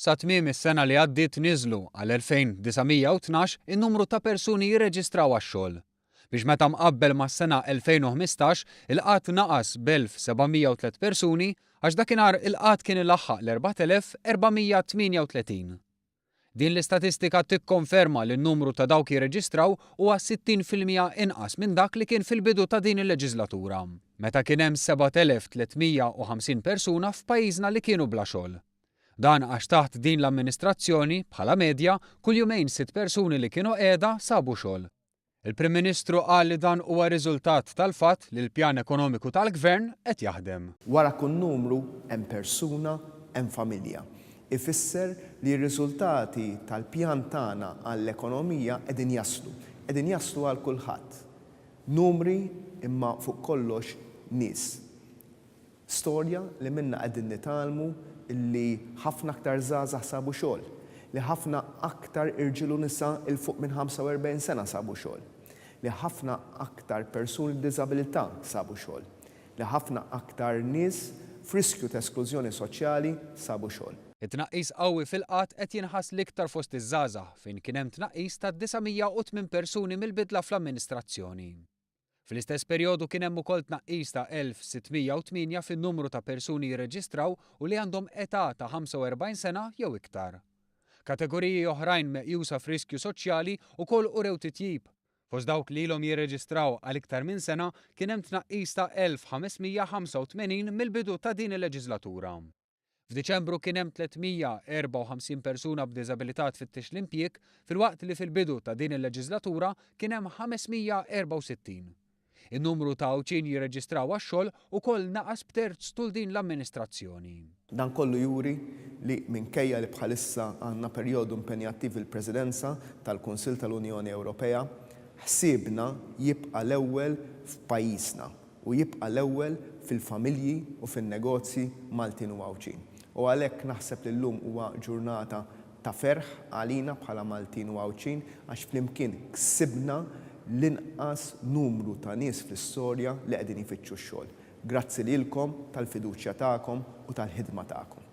Sa tmiem is-sena li għaddiet niżlu għal 2912 in-numru ta' persuni jirreġistraw għax-xogħol. Biex meta mqabbel mas-sena 2015 il-qatt naqas b'1703 persuni għax dakinhar il-qatt kien ilaħħaq l-4438. Din l-istatistika tikkonferma li n-numru ta' dawk jirreġistraw huwa 60% inqas minn dak li kien fil-bidu ta' din il-leġislatura, meta kien hemm 7350 persuna f'pajjiżna li kienu bla xogħol. Dan għax taħt din l-amministrazzjoni bħala medja kull jumejn 6 persuni li kienu qiegħda sabu xogħol. Il-Prim Ministru qal li dan huwa riżultat tal-fatt li l-pjan ekonomiku tal-Gvern qed jaħdem. Wara kull numru hemm persuna, hemm familja. Ifisser li r-riżultati tal-pjan tagħna għall-ekonomija qegħdin jaslu għal kulħadd. Numri imma fuq kollox nies. Storja li minna qegħdin nitalmu illi ħafna aktar żgħażagħ sabu xogħol, li ħafna aktar irġiel u nisa il fuq minn 45 sena sabu xogħol, li ħafna aktar persuni b'diżabilità sabu xogħol, li ħafna aktar nies f'riskju ta' esklużjoni soċjali sabu xogħol. It-tnaqqis qawwi fil-qatt qed jinħass l-iktar fost iż-żgħażagħ fejn kien hemm tnaqqis ta' 908 persuni mill-bidla fl-amministrazzjoni. Fl-istess perjodu kien hemm ukoll tnaqqis ta' 1608 fin-numru ta' persuni jirreġistraw u li għandhom età ta' 45 sena jew iktar. Kategoriji oħrajn meqjusa f'riskju soċjali ukoll urew titjib. Fost dawk li ilhom jirreġistraw għal iktar minn sena kien hemm tnaqqis ta' 1585 mill-bidu ta' din il-leġislatura. F'Diċembru kien hemm 354 persuna b'diżabilità tfittex l-impjieg filwaqt li fil-bidu ta' din il-leġislatura kien hemm 564. In-numru ta' awċin jirreġistraw għax-xogħol ukoll naqas b'terz tul din l-amministrazzjoni. Dan kollu juri li minkejja li bħalissa għandna perjodu impenjattiv fil-Presidenza tal-Kunsill tal-Unjoni Ewropea, ħsiebna jibqa' l-ewwel f'pajjiżna u jibqa' l-ewwel fil-familji u fin-negozji Maltin u Għawġin. U għalhekk naħseb li llum huwa ġurnata ta' ferħ għalina bħala Maltin u Għawġin għax flimkien ksibna l-inqas numru ta' nies fl-istorja li qegħdin ifittxu x-xogħol. Grazzi lilkom tal-fiduċja tagħkom u tal-ħidma tagħkom.